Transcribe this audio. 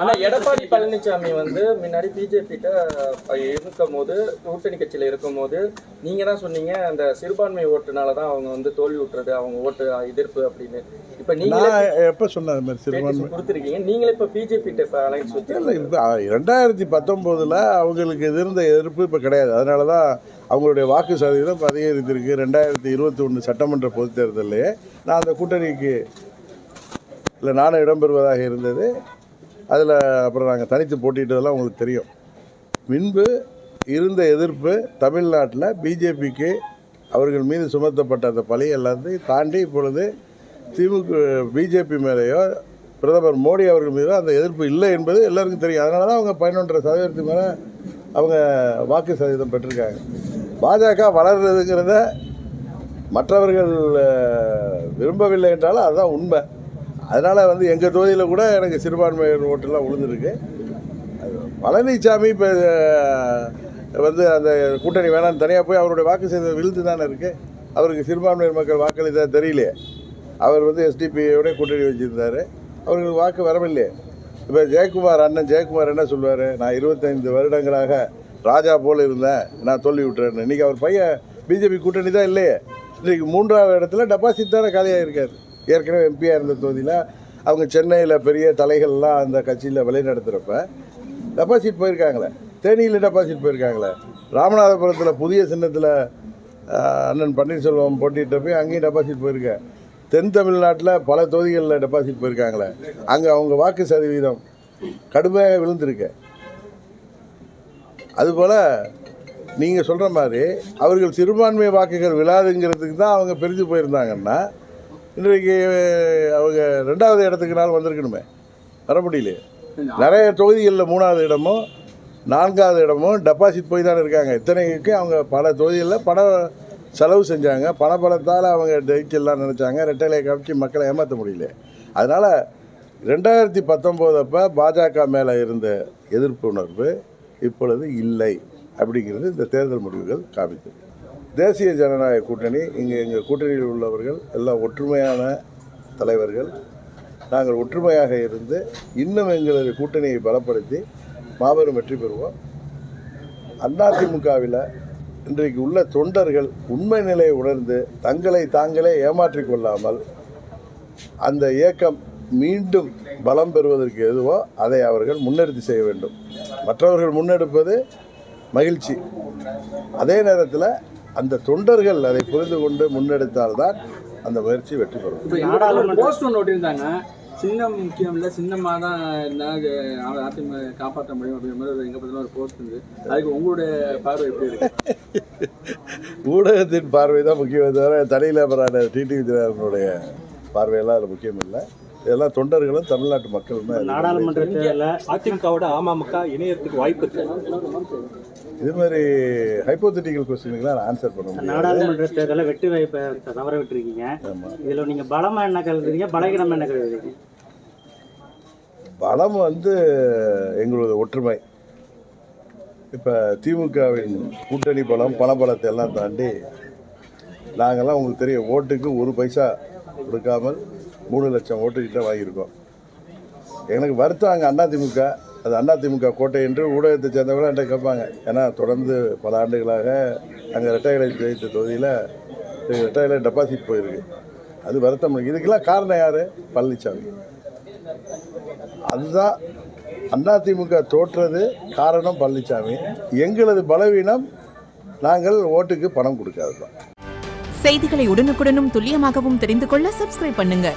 ஆனா எடப்பாடி பழனிசாமி முன்னாடி பிஜேபிட்ட இருக்கும் போது கூட்டணி கட்சியில இருக்கும் போது நீங்க தான் சொன்னீங்க அந்த சிறுபான்மை ஓட்டுனாலதான் அவங்க தோல்வி விட்டுறது அவங்க ஓட்டு எதிர்ப்பு அப்படின்னு. இப்ப நீங்க எப்ப சொன்ன சிறுபான்மை கொடுத்துருக்கீங்க, நீங்களே இப்ப பிஜேபி அலைன்ஸ் இல்ல. இப்ப 2019 அவங்களுக்கு இருந்த எதிர்ப்பு இப்ப கிடையாது. அதனாலதான் அவங்களுடைய வாக்கு சதவீதம் அதிகரித்திருக்கு. 2021 சட்டமன்ற பொதுத் தேர்தலே நான் அந்த கூட்டணிக்கு இல்லை நானும் இடம்பெறுவதாக இருந்தது. அதில் அப்புறம் நாங்கள் தனித்து போட்டிட்டதெல்லாம் உங்களுக்கு தெரியும். முன்பு இருந்த எதிர்ப்பு தமிழ்நாட்டில் பிஜேபிக்கு அவர்கள் மீது சுமத்தப்பட்ட அந்த பழி எல்லாத்தையும் தாண்டி இப்பொழுது பிஜேபி மேலேயோ பிரதமர் மோடி அவர்கள் மீதோ அந்த எதிர்ப்பு இல்லை என்பது எல்லாருக்கும் தெரியும். அதனால தான் அவங்க 11% மேலே அவங்க வாக்கு சதவீதம் பெற்றிருக்காங்க. பாஜக வளர்றதுங்கிறத மற்றவர்கள் விரும்பவில்லை என்றாலும் அதுதான் உண்மை. அதனால் எங்கள் தொகுதியில் கூட எனக்கு சிறுபான்மையினர் ஓட்டெல்லாம் விழுந்துருக்கு. பழனிசாமி இப்போ அந்த கூட்டணி வேணான்னு தனியாக போய் அவருடைய வாக்கு சதவீதம் விழுந்து தானே இருக்குது. அவருக்கு சிறுபான்மையினர் மக்கள் வாக்களித்தா தெரியலையே. அவர் எஸ்டிபியோட கூட்டணி வச்சுருந்தார், அவருக்கு வாக்கு வரவில்லையே. இப்போ அண்ணன் ஜெயக்குமார் என்ன சொல்லுவார், நான் 25 வருடங்களாக ராஜா போல் இருந்தேன், நான் தோல்வி விட்டுறேன்னு. இன்றைக்கி அவர் பையன் பிஜேபி கூட்டணி தான் இல்லையே. இன்றைக்கி 3வது இடத்துல டெபாசிட் தானே காலியாக இருக்கார். ஏற்கனவே எம்பியாக இருந்த தொகுதியில் அவங்க சென்னையில் பெரிய தலைகள்லாம் அந்த கட்சியில் வழிநடத்துகிறப்ப டெபாசிட் போயிருக்காங்களே. தேனியில் டெபாசிட் போயிருக்காங்களே. ராமநாதபுரத்தில் புதிய சின்னத்தில் அண்ணன் பன்னீர்செல்வம் போட்டிகிட்ட போய் அங்கேயும் டெபாசிட் போயிருக்கேன். தென் தமிழ்நாட்டில் பல தொகுதிகளில் டெபாசிட் போயிருக்காங்களே. அங்கே அவங்க வாக்கு சதவீதம் கடுமையாக விழுந்திருக்கு. அதுபோல் நீங்கள் சொல்கிற மாதிரி அவர்கள் சிறுபான்மை வாக்குகள் விழாதுங்கிறதுக்கு தான் அவங்க பிரிஞ்சு போயிருந்தாங்கன்னா இன்றைக்கு அவங்க 2வது இடத்துக்குனாலும் வந்திருக்கணுமே, வர முடியலையே. நிறைய தொகுதிகளில் 3வது இடமும் 4வது இடமும் டெபாசிட் போய் தானே இருக்காங்க. இத்தனைக்கு அவங்க பல தொகுதிகளில் பண செலவு செஞ்சாங்க. பணபலத்தால் அவங்க ஜெயிச்செல்லாம் நினச்சாங்க. ரெட்டையிலை காமிச்சு மக்களை ஏமாற்ற முடியல. அதனால் 2019 அப்போ பாஜக மேலே இருந்த எதிர்ப்பு உணர்வு இப்பொழுது இல்லை அப்படிங்கிறது இந்த தேர்தல் முடிவுகள் காமித்தது. தேசிய ஜனநாயக கூட்டணி எங்கள் கூட்டணியில் உள்ளவர்கள் எல்லாம் ஒற்றுமையான தலைவர்கள். நாங்கள் ஒற்றுமையாக இருந்து இன்னும் எங்களது கூட்டணியை பலப்படுத்தி மாபெரும் வெற்றி பெறுவோம். அதிமுகவில் இன்றைக்கு உள்ள தொண்டர்கள் உண்மை நிலையை உணர்ந்து தங்களை தாங்களே ஏமாற்றிக் கொள்ளாமல் அந்த இயக்கம் மீண்டும் பலம் பெறுவதற்கு எதுவோ அதை அவர்கள் முன்னெடுத்து செய்ய வேண்டும். மற்றவர்கள் முன்னெடுப்பது மகிழ்ச்சி. அதே நேரத்தில் அந்த தொண்டர்கள் அதை புரிந்து கொண்டு முன்னெடுத்தால்தான் அந்த முயற்சி வெற்றி பெறும். சின்னம் முக்கியம் இல்லை, சின்னமாக தான் இருந்தால் அதிமுக காப்பாற்ற முடியும் அப்படிங்கிற மாதிரி எங்கள் பற்றின ஒரு போஸ்ட் இருந்து, அதுக்கு உங்களுடைய பார்வை எப்படி இருக்கு? ஊடகத்தின் பார்வை தான் முக்கியம் தவிர தனிநபரான டிடி விஜயனுடைய பார்வையெல்லாம் அது முக்கியம் இல்லை. இதெல்லாம் தொண்டர்களும் தமிழ்நாட்டு மக்களும் தான். நாடாளுமன்ற தேர்தலில் அதிமுகவோட அமமுக இணையத்துக்கு வாய்ப்பு இருக்கு. இது மாதிரி ஹைப்போதெட்டிக்கல் கொஸ்டினுக்குலாம் ஆன்சர் பண்ண முடியும். நாடாளுமன்ற தேர்தலில் வெற்றி வாய்ப்பை தவற விட்டுருக்கீங்க. இதில் நீங்கள் பலமாக என்ன கருதுறீங்க, பலகீனம் என்ன கருதுறீங்க? பலம் எங்களோட ஒற்றுமை. இப்போ திமுகவின் கூட்டணி பலம் பணபலத்தை எல்லாம் தாண்டி நாங்கள்லாம் உங்களுக்கு தெரியும், ஓட்டுக்கு 1 பைசா கொடுக்காமல் 3 லட்சம் ஓட்டுக்கிட்ட வாங்கியிருக்கோம். எனக்கு வருத்தம் அங்கே அதிமுக, அது அதிமுக கோட்டை என்று ஊடகத்தை சேர்ந்தவங்களும் என்கிட்ட கேட்பாங்க. ஏன்னா தொடர்ந்து பல ஆண்டுகளாக அங்கே ரெட்டைகளை ஜெயித்த தொகுதியில் ரெட்டைகளை டெபாசிட் போயிருக்கு. அது வருத்தம். இதுக்கெல்லாம் காரணம் யார்? பழனிசாமி. அதுதான் அதிமுக தோற்றது காரணம் பழனிசாமி. எங்களது பலவீனம் நாங்கள் ஓட்டுக்கு பணம் கொடுக்காது தான். செய்திகளை உடனுக்குடனும் துல்லியமாகவும் தெரிந்து கொள்ள சப்ஸ்கிரைப் பண்ணுங்க.